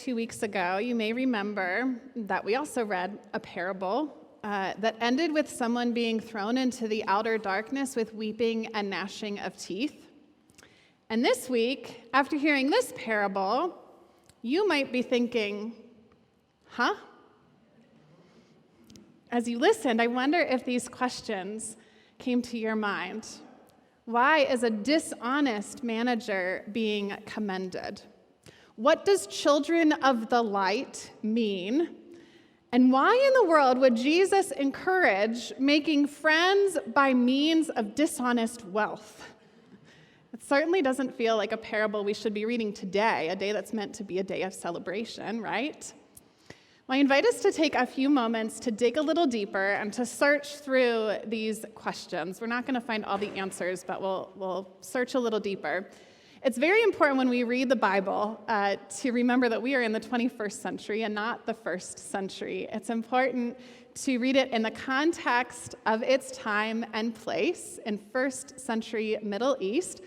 2 weeks ago, you may remember that we also read a parable that ended with someone being thrown into the outer darkness with weeping and gnashing of teeth. And this week, after hearing this parable, you might be thinking, huh? As you listened, I wonder if these questions came to your mind. Why is a dishonest manager being commended? What does children of the light mean? And why in the world would Jesus encourage making friends by means of dishonest wealth? It certainly doesn't feel like a parable we should be reading today, a day that's meant to be a day of celebration, right? Well, I invite us to take a few moments to dig a little deeper and to search through these questions. We're not going to find all the answers, but we'll search a little deeper. It's very important when we read the Bible to remember that we are in the 21st century and not the first century. It's important to read it in the context of its time and place in first century Middle East.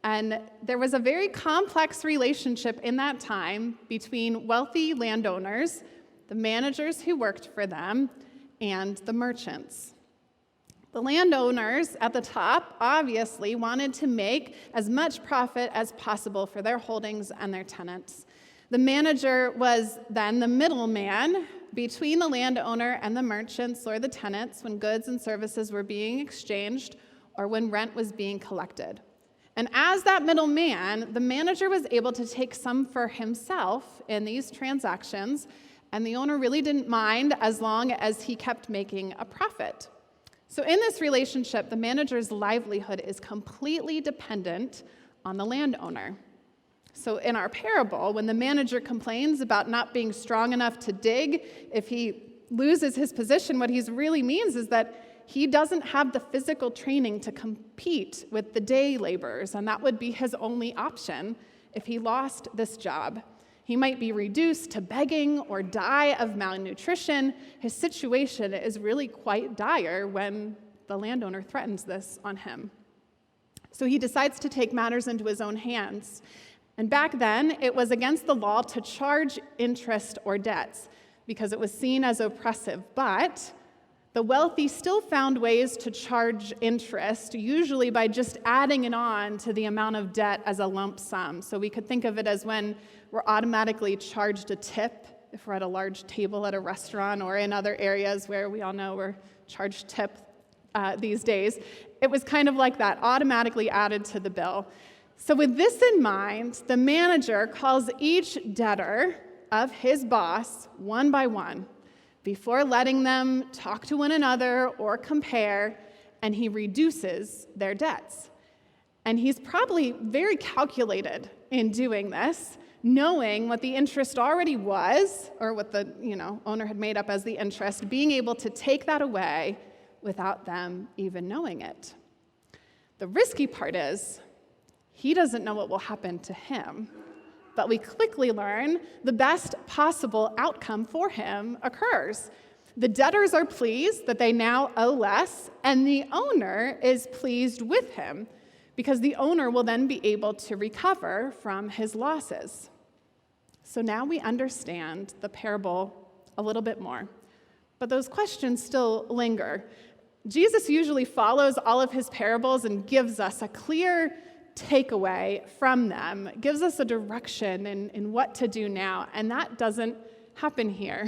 And there was a very complex relationship in that time between wealthy landowners, the managers who worked for them, and the merchants. The landowners at the top obviously wanted to make as much profit as possible for their holdings and their tenants. The manager was then the middleman between the landowner and the merchants or the tenants when goods and services were being exchanged or when rent was being collected. And as that middleman, the manager was able to take some for himself in these transactions, and the owner really didn't mind as long as he kept making a profit. So in this relationship, the manager's livelihood is completely dependent on the landowner. So in our parable, when the manager complains about not being strong enough to dig, if he loses his position, what he really means is that he doesn't have the physical training to compete with the day laborers, and that would be his only option if he lost this job. He might be reduced to begging or die of malnutrition. His situation is really quite dire when the landowner threatens this on him. So he decides to take matters into his own hands. And back then, it was against the law to charge interest or debts because it was seen as oppressive. But the wealthy still found ways to charge interest, usually by just adding it on to the amount of debt as a lump sum. So we could think of it as when we're automatically charged a tip if we're at a large table at a restaurant or in other areas where we all know we're charged tip these days. It was kind of like that, automatically added to the bill. So with this in mind, the manager calls each debtor of his boss one by one before letting them talk to one another or compare, and he reduces their debts. And he's probably very calculated in doing this, knowing what the interest already was, or what the owner had made up as the interest, being able to take that away without them even knowing it. The risky part is he doesn't know what will happen to him, but we quickly learn the best possible outcome for him occurs. The debtors are pleased that they now owe less, and the owner is pleased with him because the owner will then be able to recover from his losses. So now we understand the parable a little bit more, but those questions still linger. Jesus usually follows all of his parables and gives us a clear takeaway from them, gives us a direction in what to do now, and that doesn't happen here.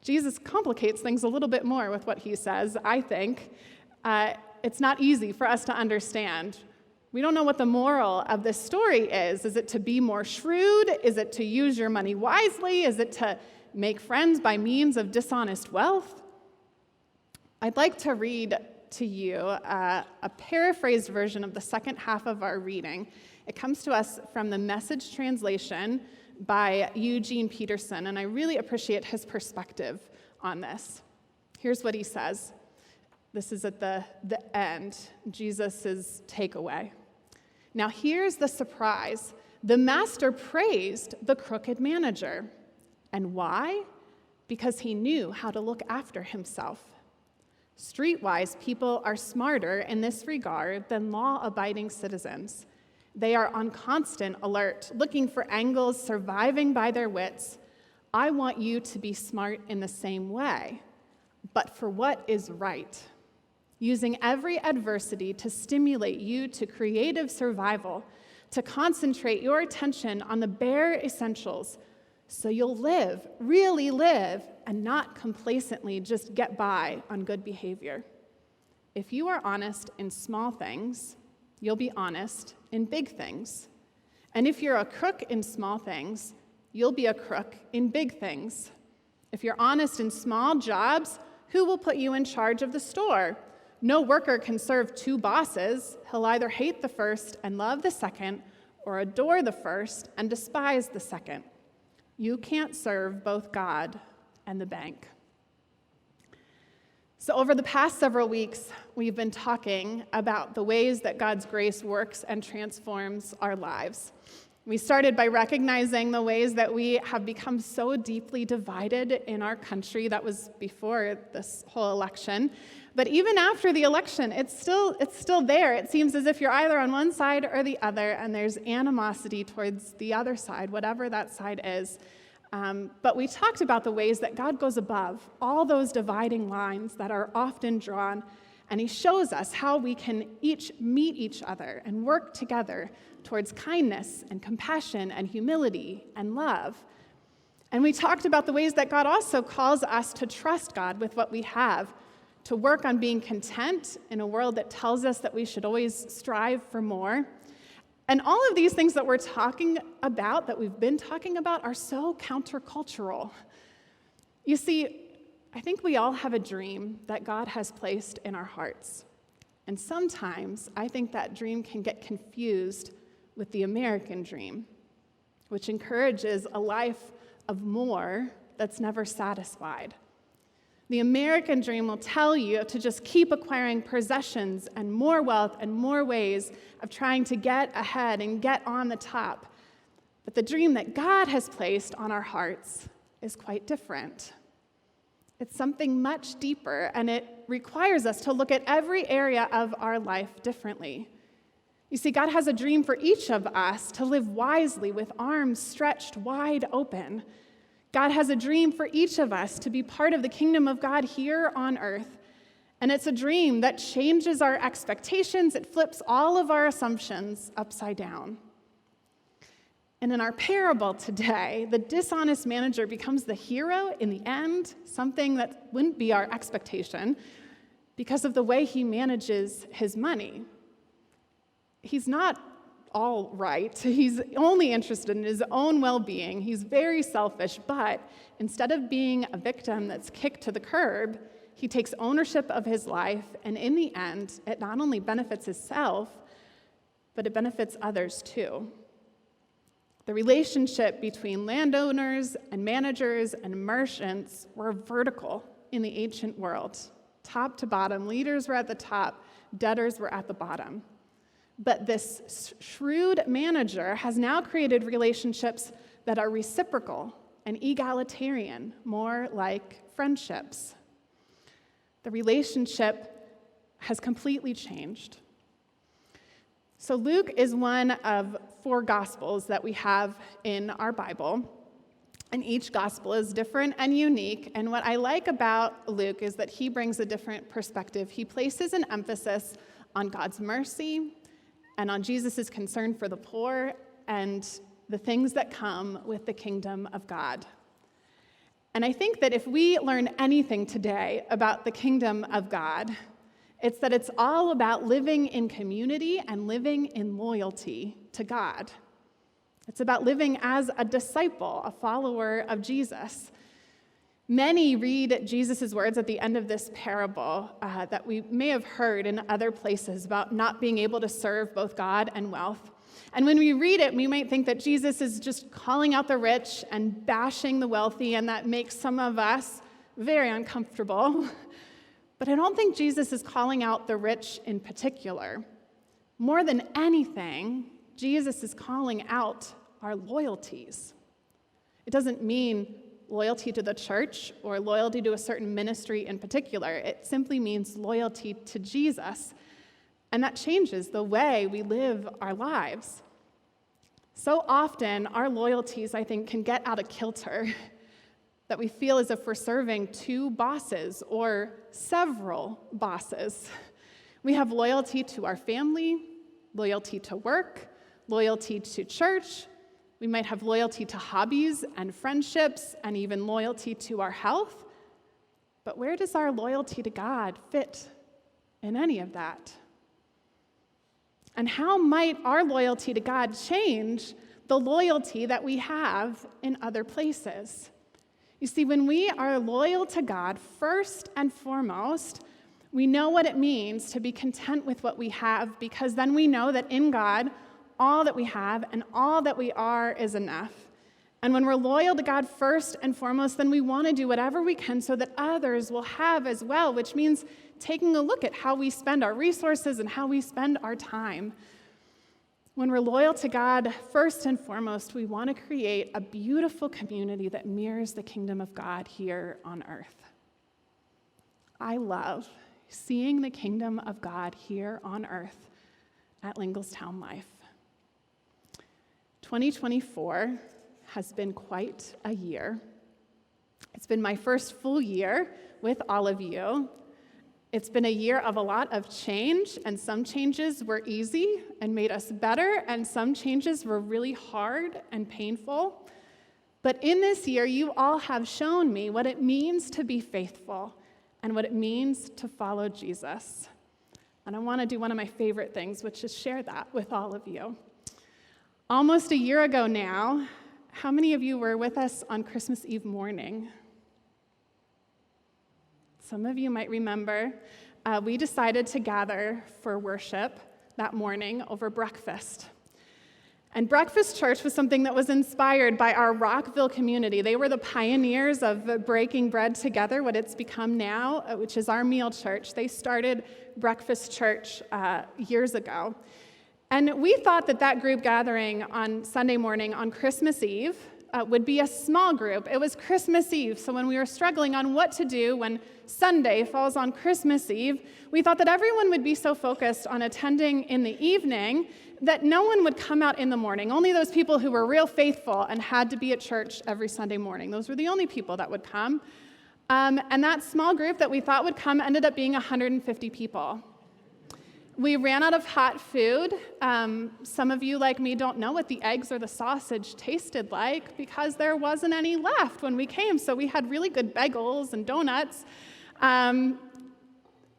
Jesus complicates things a little bit more with what he says, I think. It's not easy for us to understand. We don't know what the moral of this story is. Is it to be more shrewd? Is it to use your money wisely? Is it to make friends by means of dishonest wealth? I'd like to read to you a paraphrased version of the second half of our reading. It comes to us from the Message translation by Eugene Peterson, and I really appreciate his perspective on this. Here's what he says. This is at the end, Jesus' takeaway. Now here's the surprise. The master praised the crooked manager. And why? Because he knew how to look after himself. Streetwise people are smarter in this regard than law-abiding citizens. They are on constant alert, looking for angles, surviving by their wits. I want you to be smart in the same way, but for what is right, using every adversity to stimulate you to creative survival, to concentrate your attention on the bare essentials, so you'll live, really live, and not complacently just get by on good behavior. If you are honest in small things, you'll be honest in big things. And if you're a crook in small things, you'll be a crook in big things. If you're honest in small jobs, who will put you in charge of the store? No worker can serve two bosses. He'll either hate the first and love the second, or adore the first and despise the second. You can't serve both God and the bank. So over the past several weeks, we've been talking about the ways that God's grace works and transforms our lives. We started by recognizing the ways that we have become so deeply divided in our country. That was before this whole election. But even after the election, it's still there. It seems as if you're either on one side or the other, and there's animosity towards the other side, whatever that side is. But we talked about the ways that God goes above all those dividing lines that are often drawn, and he shows us how we can each meet each other and work together towards kindness and compassion and humility and love. And we talked about the ways that God also calls us to trust God with what we have, to work on being content in a world that tells us that we should always strive for more. And all of these things that we're talking about, that we've been talking about, are so countercultural. You see, I think we all have a dream that God has placed in our hearts. And sometimes I think that dream can get confused with the American dream, which encourages a life of more that's never satisfied. The American dream will tell you to just keep acquiring possessions and more wealth and more ways of trying to get ahead and get on the top. But the dream that God has placed on our hearts is quite different. It's something much deeper, and it requires us to look at every area of our life differently. You see, God has a dream for each of us to live wisely with arms stretched wide open. God has a dream for each of us to be part of the kingdom of God here on earth. And it's a dream that changes our expectations. It flips all of our assumptions upside down. And in our parable today, the dishonest manager becomes the hero in the end, something that wouldn't be our expectation, because of the way he manages his money. He's not all right. He's only interested in his own well-being. He's very selfish, but instead of being a victim that's kicked to the curb, he takes ownership of his life, and in the end, it not only benefits himself, but it benefits others too. The relationship between landowners and managers and merchants were vertical in the ancient world. Top to bottom, leaders were at the top, debtors were at the bottom. But this shrewd manager has now created relationships that are reciprocal and egalitarian, more like friendships. The relationship has completely changed. So Luke is one of 4 gospels that we have in our Bible, and each gospel is different and unique. And what I like about Luke is that he brings a different perspective. He places an emphasis on God's mercy and on Jesus' concern for the poor and the things that come with the kingdom of God. And I think that if we learn anything today about the kingdom of God, it's that it's all about living in community and living in loyalty to God. It's about living as a disciple, a follower of Jesus. Many read Jesus' words at the end of this parable that we may have heard in other places about not being able to serve both God and wealth. And when we read it, we might think that Jesus is just calling out the rich and bashing the wealthy, and that makes some of us very uncomfortable. But I don't think Jesus is calling out the rich in particular. More than anything, Jesus is calling out our loyalties. It doesn't mean loyalty to the church or loyalty to a certain ministry in particular. It simply means loyalty to Jesus. And that changes the way we live our lives. So often, our loyalties, I think, can get out of kilter, that we feel as if we're serving two bosses or several bosses. We have loyalty to our family, loyalty to work, loyalty to church. We might have loyalty to hobbies and friendships, and even loyalty to our health. But where does our loyalty to God fit in any of that? And how might our loyalty to God change the loyalty that we have in other places? You see, when we are loyal to God first and foremost, we know what it means to be content with what we have, because then we know that in God, all that we have and all that we are is enough. And when we're loyal to God first and foremost, then we want to do whatever we can so that others will have as well, which means taking a look at how we spend our resources and how we spend our time. When we're loyal to God first and foremost, we want to create a beautiful community that mirrors the kingdom of God here on earth. I love seeing the kingdom of God here on earth at Linglestown Life. 2024 has been quite a year. It's been my first full year with all of you. It's been a year of a lot of change, and some changes were easy and made us better, and some changes were really hard and painful. But in this year, you all have shown me what it means to be faithful and what it means to follow Jesus. And I want to do one of my favorite things, which is share that with all of you. Almost a year ago now, how many of you were with us on Christmas Eve morning? Some of you might remember we decided to gather for worship that morning over breakfast. And Breakfast Church was something that was inspired by our Rockville community. They were the pioneers of breaking bread together, what it's become now, which is our meal church. They started Breakfast Church years ago. And we thought that group gathering on Sunday morning on Christmas Eve would be a small group. It was Christmas Eve, so when we were struggling on what to do when Sunday falls on Christmas Eve, we thought that everyone would be so focused on attending in the evening that no one would come out in the morning. Only those people who were real faithful and had to be at church every Sunday morning. Those were the only people that would come. And that small group that we thought would come ended up being 150 people. We ran out of hot food. Some of you, like me, don't know what the eggs or the sausage tasted like because there wasn't any left when we came. So we had really good bagels and donuts.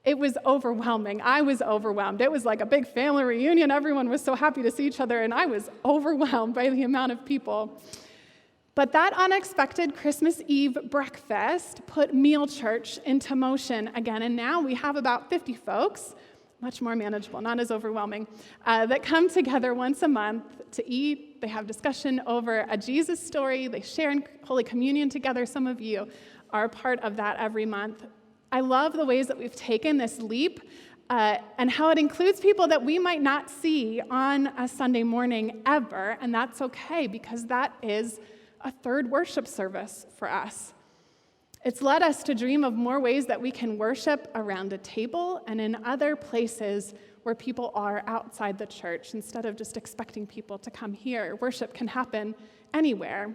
It was overwhelming. I was overwhelmed. It was like a big family reunion. Everyone was so happy to see each other, and I was overwhelmed by the amount of people. But that unexpected Christmas Eve breakfast put Meal Church into motion again, and now we have about 50 folks, much more manageable, not as overwhelming, that come together once a month to eat. They have discussion over a Jesus story. They share in Holy Communion together. Some of you are a part of that every month. I love the ways that we've taken this leap and how it includes people that we might not see on a Sunday morning ever, and that's okay because that is a third worship service for us. It's led us to dream of more ways that we can worship around a table and in other places where people are outside the church instead of just expecting people to come here. Worship can happen anywhere.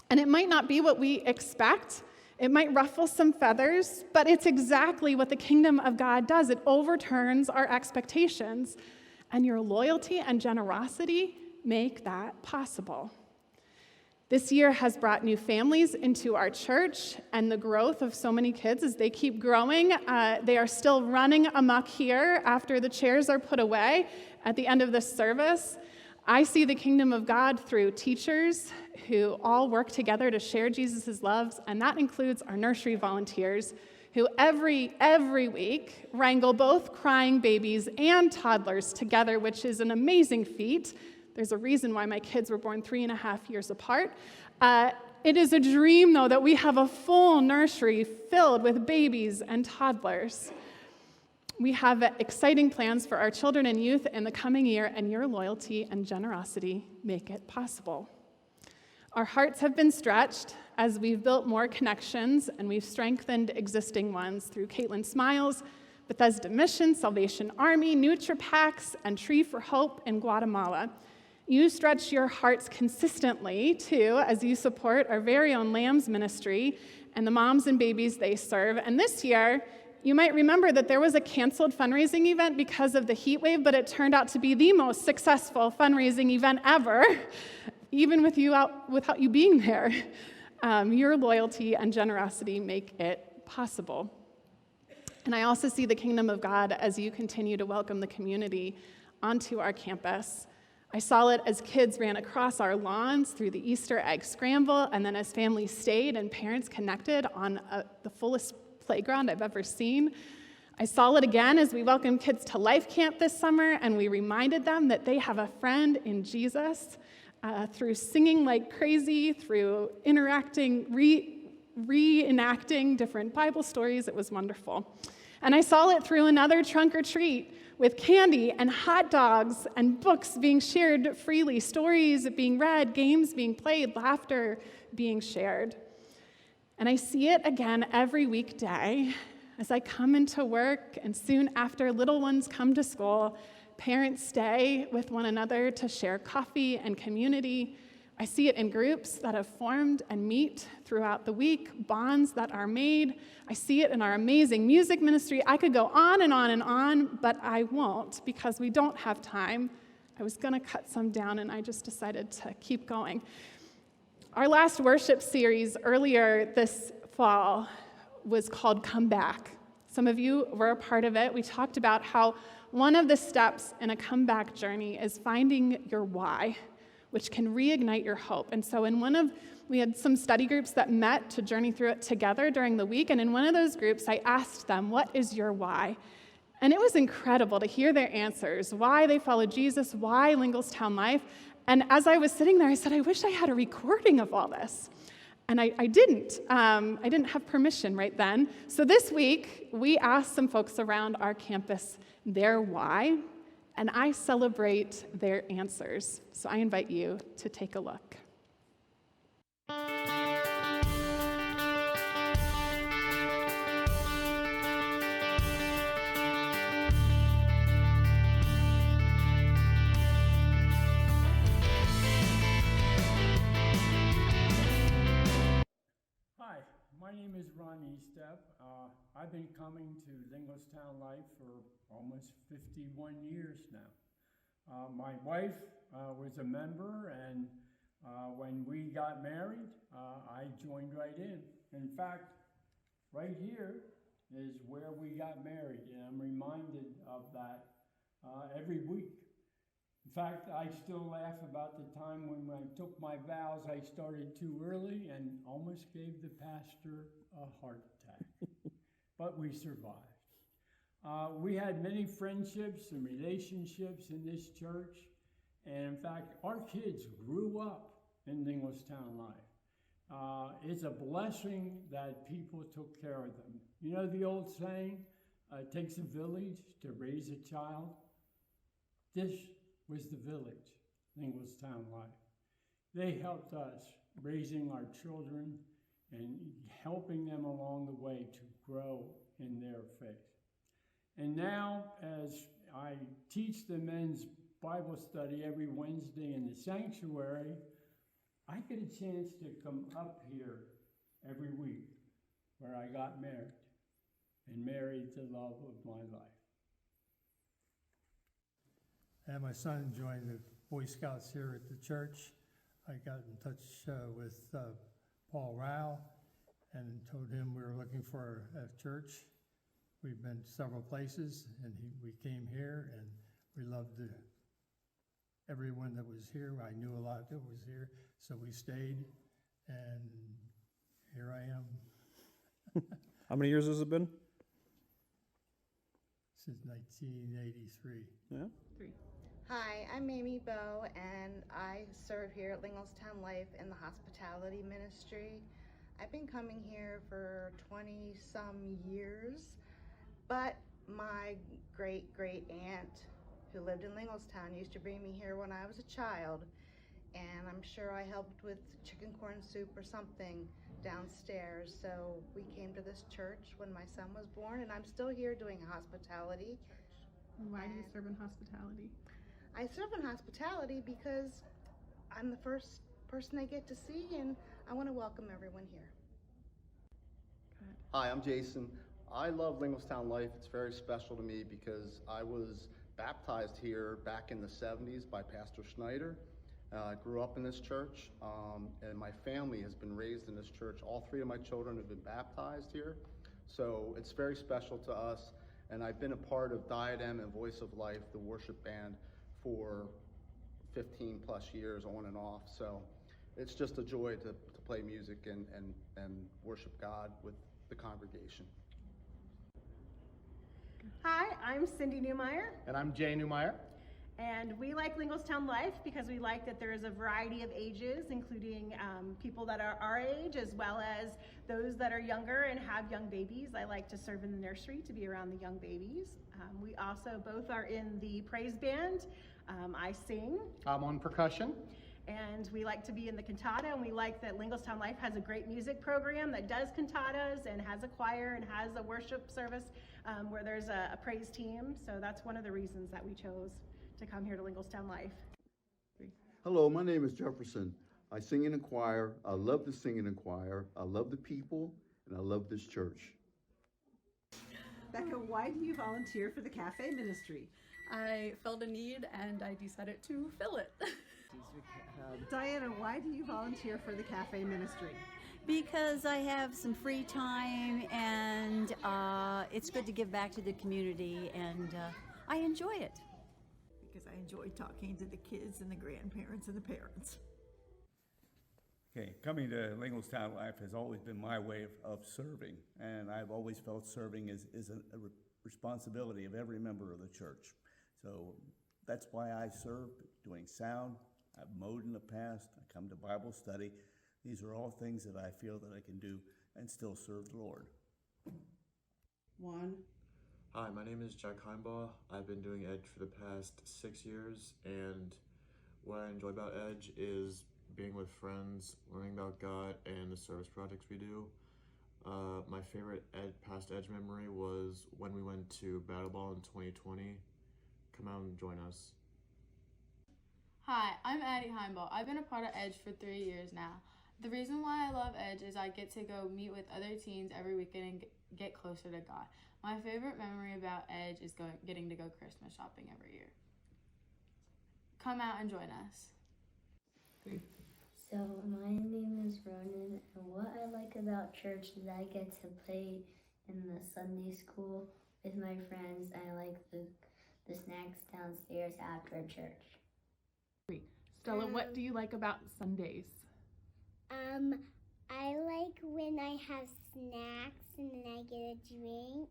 And it might not be what we expect. It might ruffle some feathers, but it's exactly what the kingdom of God does. It overturns our expectations, and your loyalty and generosity make that possible. This year has brought new families into our church, and the growth of so many kids as they keep growing. They are still running amok here after the chairs are put away at the end of this service. I see the kingdom of God through teachers who all work together to share Jesus' loves, and that includes our nursery volunteers who every week wrangle both crying babies and toddlers together, which is an amazing feat. There's a reason why my kids were born 3.5 years apart. It is a dream, though, that we have a full nursery filled with babies and toddlers. We have exciting plans for our children and youth in the coming year, and your loyalty and generosity make it possible. Our hearts have been stretched as we've built more connections, and we've strengthened existing ones through Caitlin Smiles, Bethesda Mission, Salvation Army, NutriPacks, and Tree for Hope in Guatemala. You stretch your hearts consistently, too, as you support our very own Lambs ministry and the moms and babies they serve. And this year, you might remember that there was a canceled fundraising event because of the heat wave, but it turned out to be the most successful fundraising event ever, even without you being there. Your loyalty and generosity make it possible. And I also see the kingdom of God as you continue to welcome the community onto our campus. I saw it as kids ran across our lawns through the Easter egg scramble, and then as families stayed and parents connected on the fullest playground I've ever seen. I saw it again as we welcomed kids to Life Camp this summer, and we reminded them that they have a friend in Jesus through singing like crazy, through reenacting different Bible stories. It was wonderful. And I saw it through another trunk or treat with candy and hot dogs and books being shared freely, stories being read, games being played, laughter being shared. And I see it again every weekday as I come into work, and soon after little ones come to school, parents stay with one another to share coffee and community. I see it in groups that have formed and meet throughout the week, bonds that are made. I see it in our amazing music ministry. I could go on and on and on, but I won't because we don't have time. I was going to cut some down, and I just decided to keep going. Our last worship series earlier this fall was called Come Back. Some of you were a part of it. We talked about how one of the steps in a comeback journey is finding your why, which can reignite your hope. And so we had some study groups that met to journey through it together during the week, and in one of those groups, I asked them, what is your why? And it was incredible to hear their answers, why they followed Jesus, why Linglestown Life. And as I was sitting there, I said, I wish I had a recording of all this. And I didn't. I didn't have permission right then. So this week, we asked some folks around our campus their why, and I celebrate their answers. So I invite you to take a look. Hi, my name is Ron Estep. I've been coming to Linglestown Life for almost 51 years now. My wife was a member, and when we got married, I joined right in. In fact, right here is where we got married, and I'm reminded of that every week. In fact, I still laugh about the time when I took my vows, I started too early and almost gave the pastor a heart attack. But we survived. We had many friendships and relationships in this church. And in fact, our kids grew up in Linglestown Life. It's a blessing that people took care of them. You know the old saying, it takes a village to raise a child? This was the village, Linglestown Life. They helped us raising our children and helping them along the way to grow in their faith. And now, as I teach the men's Bible study every Wednesday in the sanctuary, I get a chance to come up here every week where I got married and married the love of my life. And my son joined the Boy Scouts here at the church. I got in touch with Paul Rao and told him we were looking for a church. We've been to several places, and we came here, and we loved everyone that was here. I knew a lot that was here, so we stayed, and here I am. How many years has it been? Since 1983. Yeah. 3. Hi, I'm Amy Bowe, and I serve here at Linglestown Life in the hospitality ministry. I've been coming here for 20-some years, but my great-great-aunt who lived in Linglestown used to bring me here when I was a child, and I'm sure I helped with chicken corn soup or something downstairs. So we came to this church when my son was born, and I'm still here doing hospitality. Why do you serve in hospitality? I serve in hospitality because I'm the first person they get to see, and I want to welcome everyone here. Hi, I'm Jason. I love Linglestown Life. It's very special to me because I was baptized here back in the 70s by Pastor Schneider. I grew up in this church, and my family has been raised in this church. All three of my children have been baptized here, so it's very special to us. And I've been a part of Diadem and Voice of Life, the worship band, for 15 plus years on and off. So it's just a joy to play music and worship God with the congregation. Hi, I'm Cindy Newmeyer, And I'm Jay Newmeyer. and we like Linglestown Life because we like that there is a variety of ages, including people that are our age, as well as those that are younger and have young babies. I like to serve in the nursery to be around the young babies. We also both are in the praise band. I sing, I'm on percussion. and we like to be in the cantata, and we like that Linglestown Life has a great music program that does cantatas and has a choir and has a worship service where there's a praise team. So that's one of the reasons that we chose to come here to Linglestown Life. Hello, my name is Jefferson. I sing in a choir. I love to sing in a choir. I love the people, and I love this church. Becca, why do you volunteer for the cafe ministry? I felt a need and I decided to fill it. Diana, why do you volunteer for the cafe ministry? Because I have some free time and it's good to give back to the community, and I enjoy it. Because I enjoy talking to the kids and the grandparents and the parents. Okay, coming to Linglestown Life has always been my way of serving, and I've always felt serving is a responsibility of every member of the church. So that's why I serve, doing sound. I've mowed in the past. I come to Bible study. These are all things that I feel that I can do and still serve the Lord. Juan? Hi, my name is Jack Heimbaugh. I've been doing Edge for the past 6 years, and what I enjoy about Edge is being with friends, learning about God, and the service projects we do. My favorite past Edge memory was when we went to Battle Ball in 2020. Come out and join us. Hi, I'm Addie Heimbaugh. I've been a part of Edge for 3 years now. The reason why I love Edge is I get to go meet with other teens every weekend and get closer to God. My favorite memory about Edge is getting to go Christmas shopping every year. Come out and join us. So my name is Ronan, and what I like about church is I get to play in the Sunday school with my friends. I like the snacks downstairs after church. Stella, what do you like about Sundays? I like when I have snacks and then I get a drink,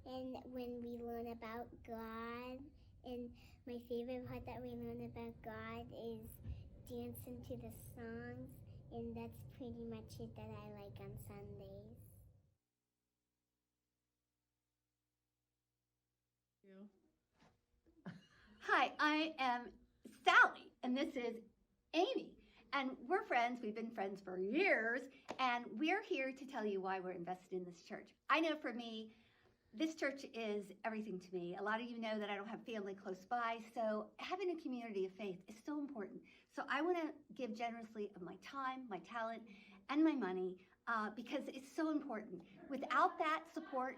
and when we learn about God. And my favorite part that we learn about God is dancing to the songs, and that's pretty much it that I like on Sundays. Hi, I am Sally, and this is Amy. And we're friends. We've been friends for years, and we're here to tell you why we're invested in this church. I know for me, this church is everything to me. A lot of you know that I don't have family close by, so having a community of faith is so important. So I want to give generously of my time, my talent, and my money because it's so important. Without that support,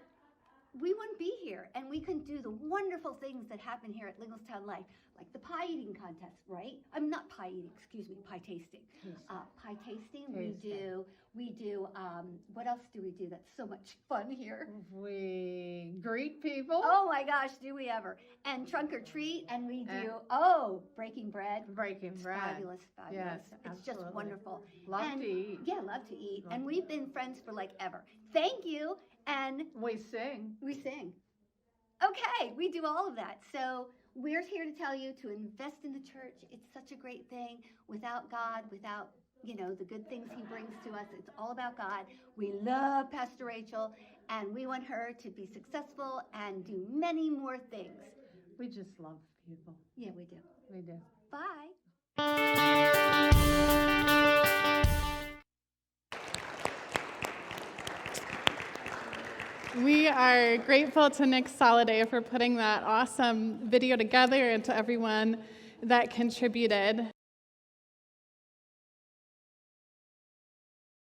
we wouldn't be here, and we couldn't do the wonderful things that happen here at Linglestown Life, like the pie eating contest, right? I'm not pie eating, excuse me, pie tasting. Pie tasting, we do, what else do we do that's so much fun here? We greet people. Oh my gosh, do we ever. And trunk or treat, and we do, breaking bread. Breaking bread. Fabulous, fabulous. Yes, it's just absolutely. wonderful. Love to eat. Yeah, love to eat. And we've been friends for like ever. Thank you. And We sing. we sing. Okay, we do all of that. So we're here to tell you to invest in the church. It's such a great thing. Without God, without, the good things he brings to us, it's all about God. We love Pastor Rachel, and we want her to be successful and do many more things. We just love people. Yeah, we do. We do. Bye. We are grateful to Nick Soliday for putting that awesome video together, and to everyone that contributed